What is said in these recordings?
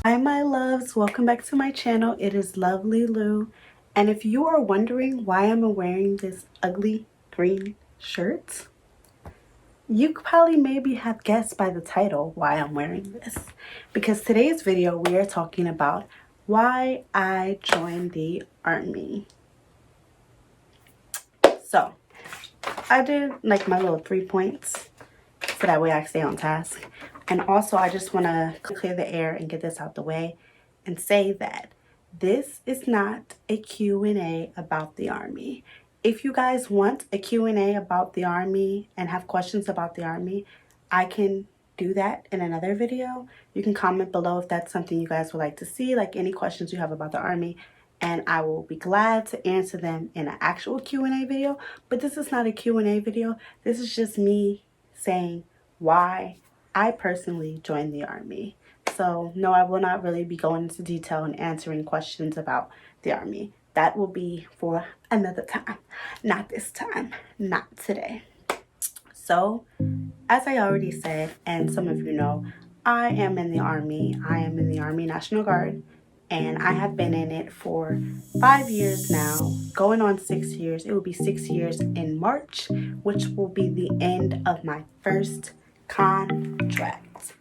Hi my loves, welcome back to my channel. It is Lovely Lou, and if you are wondering why I'm wearing this ugly green shirt, you probably maybe have guessed by the title why I'm wearing this, because today's video we are talking about why I joined the army. So I did like my little 3 points so that way I stay on task. And also I just want to clear the air and get this out the way and say that this is not a Q&A about the army. If you guys want a Q&A about the army and have questions about the army, I can do that in another video. You can comment below if that's something you guys would like to see, like any questions you have about the army, and I will be glad to answer them in an actual Q&A video. But this is not a Q&A video. This is just me saying why I personally joined the army. So no, I will not really be going into detail and answering questions about the army. That will be for another time, not this time, not today. So as I already said, and some of you know, I am in the army. I am in the Army National Guard, and I have been in it for 5 years now, going on 6 years. It will be 6 years in March, which will be the end of my first contract.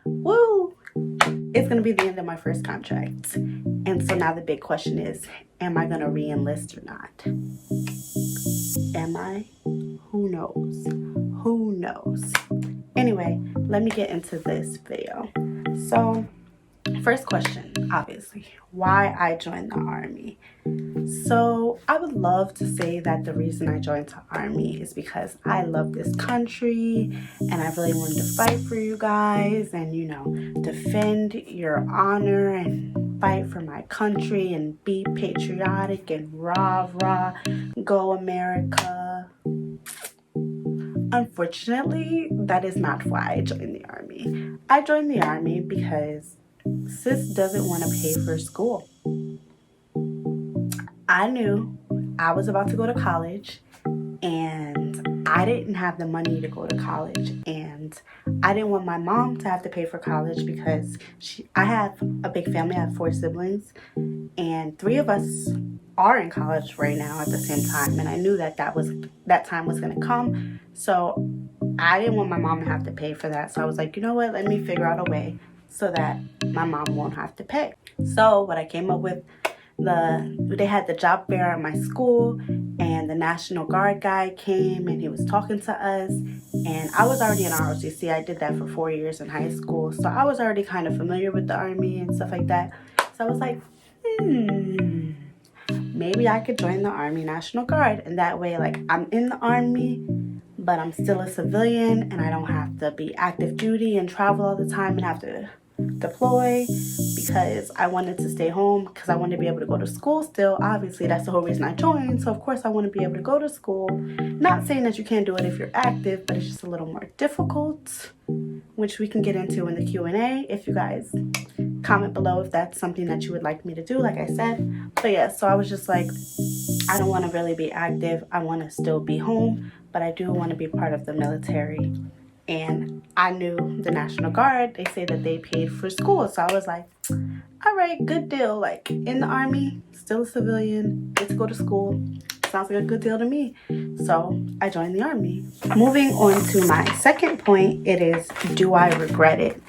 Woo! It's gonna be the end of my first contract. And so now the big question is, am I gonna re-enlist or not? Am I? Who knows? Who knows? Anyway, let me get into this video. So first question, obviously, why I joined the army. So I would love to say that the reason I joined the army is because I love this country and I really wanted to fight for you guys and, you know, defend your honor and fight for my country and be patriotic and rah rah, go America. Unfortunately, that is not why I joined the army. I joined the army because sis doesn't want to pay for school. I knew I was about to go to college and I didn't have the money to go to college, and I didn't want my mom to have to pay for college because I have a big family. I have 4 siblings and 3 of us are in college right now at the same time, and I knew that that time was going to come. So I didn't want my mom to have to pay for that. So I was like, you know what, let me figure out a way so that my mom won't have to pay. So what I came up with, they had the job fair at my school, and the National Guard guy came and he was talking to us, and I was already in ROTC. I did that for 4 years in high school, so I was already kind of familiar with the army and stuff like that. So I was like, maybe I could join the Army National Guard, and that way, like, I'm in the army but I'm still a civilian and I don't have to be active duty and travel all the time and have to deploy, because I wanted to stay home because I wanted to be able to go to school still. Obviously, that's the whole reason I joined. So of course I want to be able to go to school. Not saying that you can't do it if you're active, but it's just a little more difficult, which we can get into in the Q&A if you guys comment below if that's something that you would like me to do, like I said. But yeah, so I was just like, I don't want to really be active. I want to still be home, but I do want to be part of the military. And I knew the National Guard, they say that they paid for school. So I was like, all right, good deal. Like, in the army, still a civilian, get to go to school. Sounds like a good deal to me. So I joined the army. Moving on to my second point, it is, do I regret it?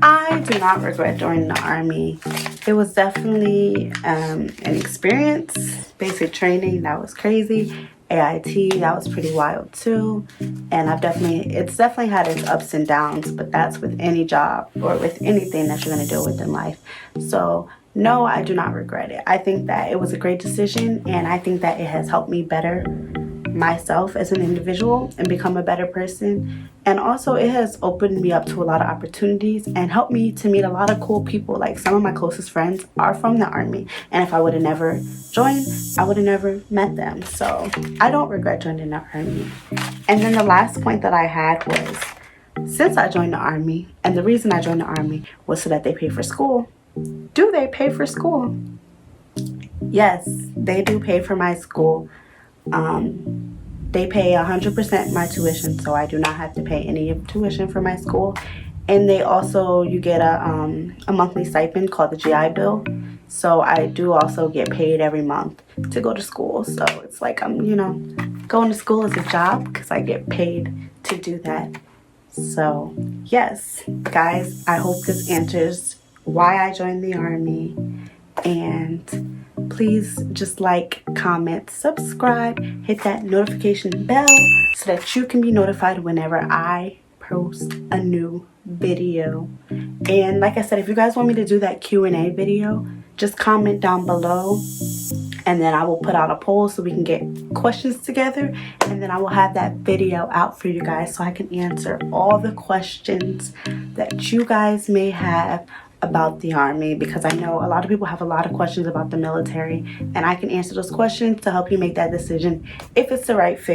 I do not regret joining the army. It was definitely an experience. Basic training, that was crazy. AIT, that was pretty wild too. And it's definitely had its ups and downs, but that's with any job or with anything that you're going to deal with in life. So no, I do not regret it. I think that it was a great decision, and I think that it has helped me better myself as an individual and become a better person. And also it has opened me up to a lot of opportunities and helped me to meet a lot of cool people. Like, some of my closest friends are from the army, and if I would have never joined, I would have never met them. So I don't regret joining the army. And then the last point that I had was, since I joined the army, and the reason I joined the army was so that they pay for school. Do they pay for school? Yes, they do pay for my school. They pay 100% my tuition, so I do not have to pay any tuition for my school. And they also, you get a monthly stipend called the GI Bill. So I do also get paid every month to go to school. So it's like I'm, you know, going to school is a job because I get paid to do that. So yes, guys, I hope this answers why I joined the Army. And please just like, comment, subscribe, hit that notification bell so that you can be notified whenever I post a new video. And like I said, if you guys want me to do that Q&A video, just comment down below, and then I will put out a poll so we can get questions together, and then I will have that video out for you guys so I can answer all the questions that you guys may have about the Army, because I know a lot of people have a lot of questions about the military, and I can answer those questions to help you make that decision if it's the right fit